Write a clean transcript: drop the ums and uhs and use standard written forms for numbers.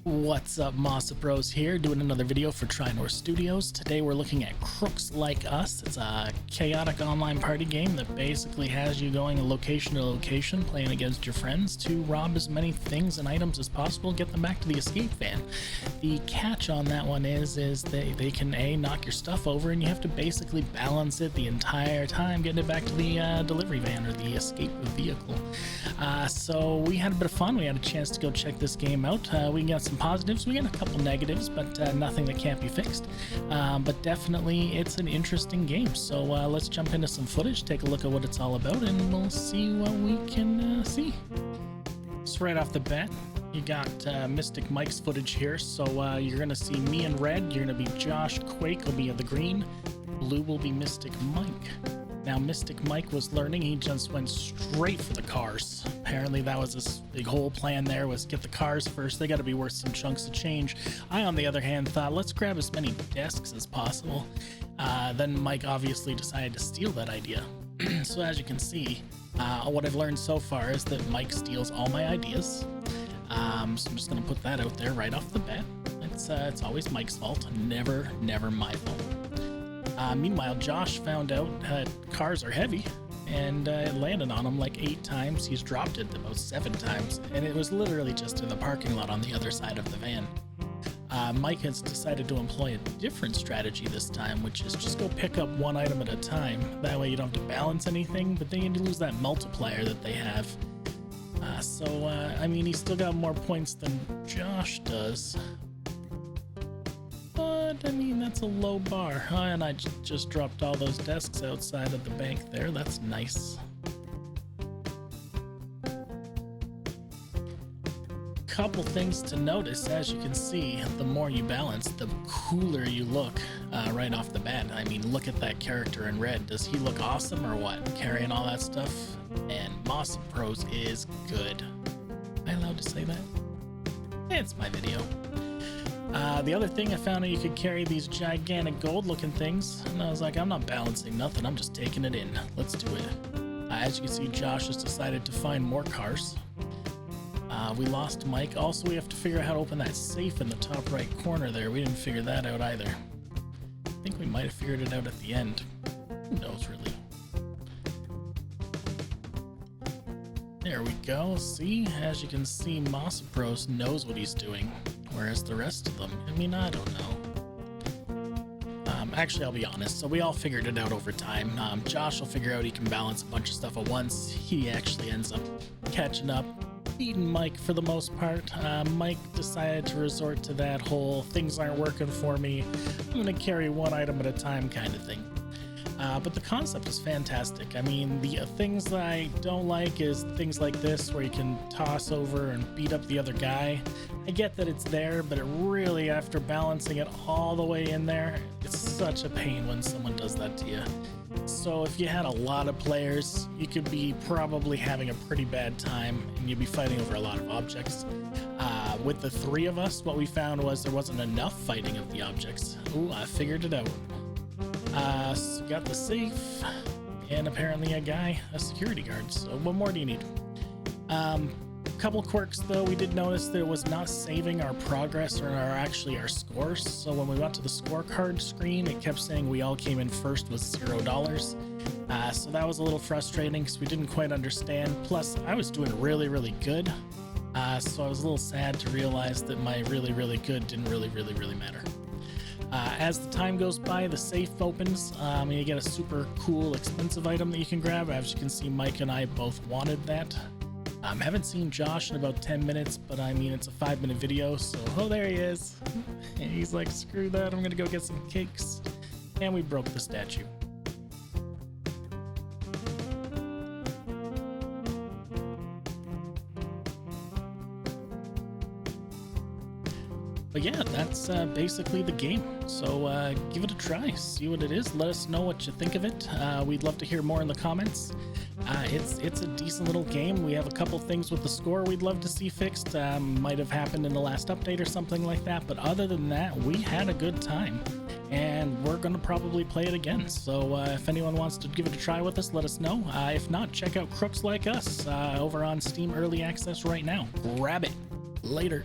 What's up, Mossiprose here, doing another video for Trinor Studios. Today we're looking at Crooks Like Us. It's a chaotic online party game that basically has you going location to location, playing against your friends to rob as many things and items as possible, get them back to the escape van. The catch on that one is they can knock your stuff over, and you have to basically balance it the entire time, getting it back to the delivery van or the escape vehicle. So we had a bit of fun. We had a chance to go check this game out. We got some positives, we got a couple negatives, but nothing that can't be fixed. But definitely it's an interesting game. So let's jump into some footage, take a look at what it's all about, and we'll see what we can see. So right off the bat, you got Mystic Mike's footage here. So you're going to see me in red, you're going to be JoshQuake will be in the green, blue will be Mystic Mike. Now, Mystic Mike was learning, he just went straight for the cars. Apparently that was his big whole plan there, was get the cars first. They got to be worth some chunks of change. I, on the other hand, thought, let's grab as many desks as possible. Then Mike obviously decided to steal that idea. So as you can see, what I've learned so far is that Mike steals all my ideas. So I'm just going to put that out there right off the bat. It's always Mike's fault, never my fault. Meanwhile, Josh found out that cars are heavy, and it landed on him like 8 times. He's dropped it about 7 times, and it was literally just in the parking lot on the other side of the van. Mike has decided to employ a different strategy this time, which is just go pick up one item at a time. That way you don't have to balance anything, but then you lose that multiplier that they have. I mean, he's still got more points than Josh does. But, I mean, that's a low bar. And I just dropped all those desks outside of the bank there. That's nice. Couple things to notice. As you can see, the more you balance, the cooler you look right off the bat. I mean, look at that character in red. Does he look awesome or what? Carrying all that stuff? And Mossiprose is good. Am I allowed to say that? It's my video. The other thing I found out you could carry these gigantic gold looking things, and I was like, I'm not balancing nothing, I'm just taking it in. Let's do it. As you can see, Josh has decided to find more cars. We lost Mike. Also, we have to figure out how to open that safe in the top right corner there. We didn't figure that out either. I think we might have figured it out at the end. Who knows, really? There we go. See, as you can see, Mossiprose knows what he's doing, whereas the rest of them, I mean, I don't know. Actually, I'll be honest. So we all figured it out over time. Josh will figure out he can balance a bunch of stuff at once. He actually ends up catching up, beating Mike for the most part. Mike decided to resort to that whole things aren't working for me, I'm gonna carry one item at a time kind of thing. But the concept is fantastic. I mean, the things that I don't like is things like this where you can toss over and beat up the other guy. I get that it's there, but it really, after balancing it all the way in there, it's such a pain when someone does that to you. So if you had a lot of players, you could be probably having a pretty bad time, and you'd be fighting over a lot of objects. With the 3 of us, what we found was there wasn't enough fighting of the objects. Ooh, I figured it out. So got the safe, and apparently a security guard. So what more do you need? Couple quirks though. We did notice that it was not saving our progress or our scores. So when we went to the scorecard screen, it kept saying we all came in first with $0. So that was a little frustrating because we didn't quite understand. Plus, I was doing really good. So I was a little sad to realize that my really good didn't really matter. As the time goes by, the safe opens, and you get a super cool, expensive item that you can grab. As you can see, Mike and I both wanted that. Haven't seen Josh in about 10 minutes, but I mean, it's a 5-minute video, so, oh, there he is. And he's like, screw that, I'm gonna go get some cakes. And we broke the statue. But yeah, that's basically the game. So give it a try, see what it is. Let us know what you think of it. We'd love to hear more in the comments. It's a decent little game. We have a couple things with the score we'd love to see fixed. Might have happened in the last update or something like that. But other than that, we had a good time. And we're going to probably play it again. So if anyone wants to give it a try with us, let us know. If not, check out Crooks Like Us over on Steam Early Access right now. Grab it. Later.